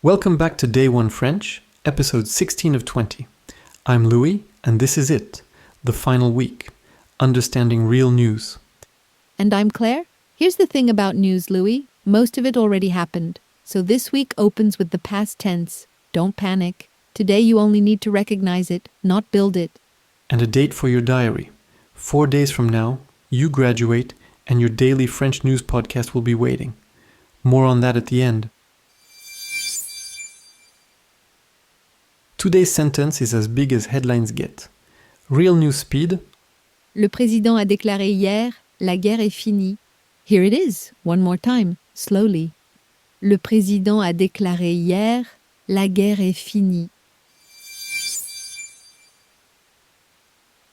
Welcome back to Day 1 French, episode 16 of 20. I'm Louis, and this is it, the final week, understanding real news. And I'm Claire. Here's the thing about news, Louis. Most of it already happened. So this week opens with the past tense. Don't panic. Today you only need to recognize it, not build it. And a date for your diary. 4 days from now, you graduate, and your daily French news podcast will be waiting. More on that at the end. Today's sentence is as big as headlines get. Real news speed. Le président a déclaré hier, la guerre est finie. Here it is, one more time, slowly. Le président a déclaré hier, la guerre est finie.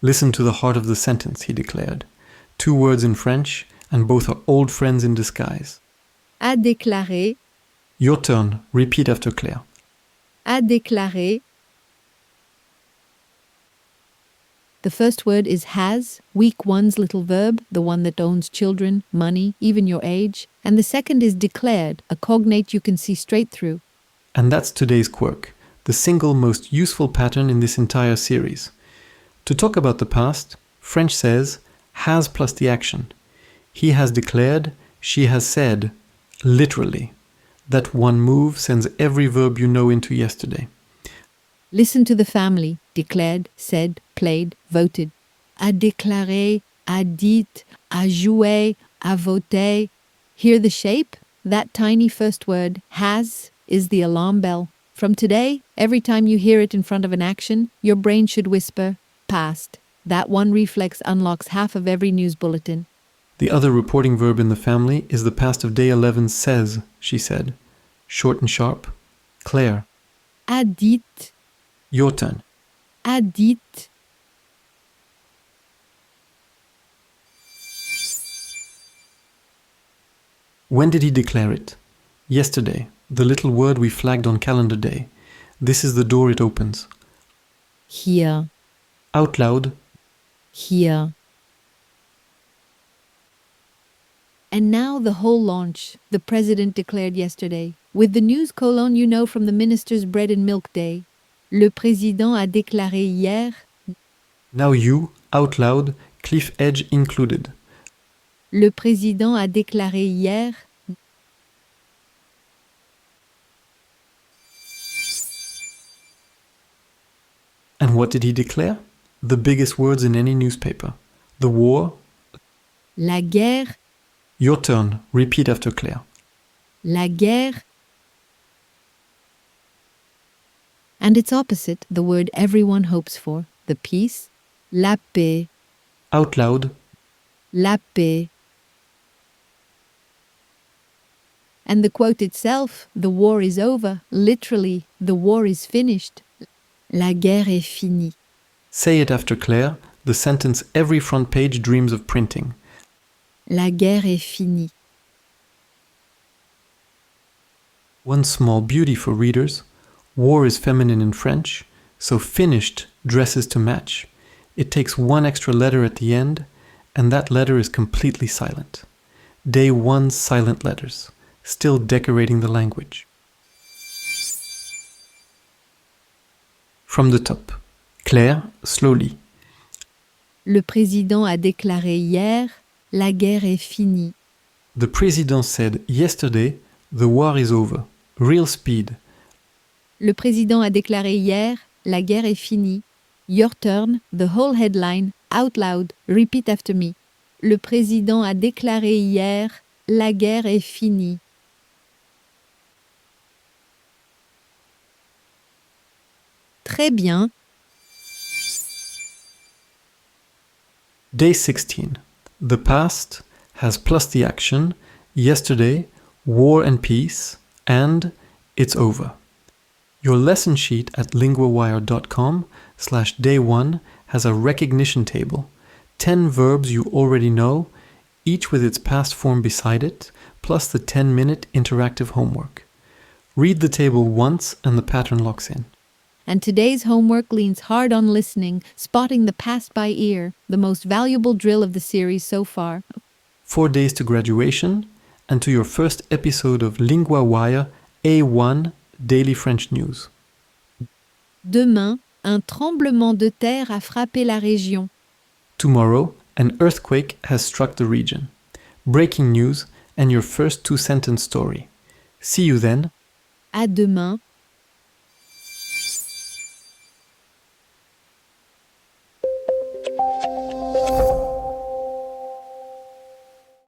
Listen to the heart of the sentence, he declared. 2 words in French, and both are old friends in disguise. A déclaré, Your turn. Repeat after Claire. a déclaré. The first word is has, week one's little verb, the one that owns children, money, even your age. And the second is declared, a cognate you can see straight through. And that's today's quirk, the single most useful pattern in this entire series. To talk about the past, French says has plus the action. He has declared, she has said, literally. That one move sends every verb you know into yesterday. Listen to the family, declared, said, played, voted. A déclaré, a dit, a joué, a voté. Hear the shape? That tiny first word, has, is the alarm bell. From today, every time you hear it in front of an action, your brain should whisper, past. That one reflex unlocks half of every news bulletin. The other reporting verb in the family is the past of day 11 says, she said. Short and sharp. Claire, A dit, your turn. a dit. When did he declare it? Yesterday, the little word we flagged on calendar day. This is the door it opens. Hier, Out loud, here. And now the whole launch, the president declared yesterday. With the news colon you know from the minister's bread and milk day. Le président a déclaré hier. now you, out loud, cliff edge included. Le président a déclaré hier. And what did he declare? The biggest words in any newspaper. The war. La guerre, Your turn. Repeat after Claire. la guerre. And its opposite, the word everyone hopes for, the peace. La paix, Out loud, la paix. And the quote itself, the war is over, literally, the war is finished. La guerre est finie. say it after Claire, the sentence every front page dreams of printing. La guerre est finie. One small beauty for readers. War is feminine in French, so finished dresses to match. It takes one extra letter at the end, and that letter is completely silent. Day 1's silent letters, still decorating the language. From the top. Claire, slowly. Le président a déclaré hier, la guerre est finie. The president said yesterday, the war is over. Real speed. Le président a déclaré hier, la guerre est finie. Your turn, the whole headline, out loud, repeat after me. Le président a déclaré hier, la guerre est finie. Très bien. Day 16. The past has plus the action, yesterday, war and peace, and it's over. Your lesson sheet at linguawire.com/day1 has a recognition table, 10 verbs you already know, each with its past form beside it, plus the 10-minute interactive homework. Read the table once and the pattern locks in. And today's homework leans hard on listening, spotting the past by ear, the most valuable drill of the series so far. 4 days to graduation and to your first episode of LinguaWire A1 Daily French News. Demain, un tremblement de terre a frappé la région. Tomorrow, an earthquake has struck the region. Breaking news and your first two-sentence story. See you then. À demain,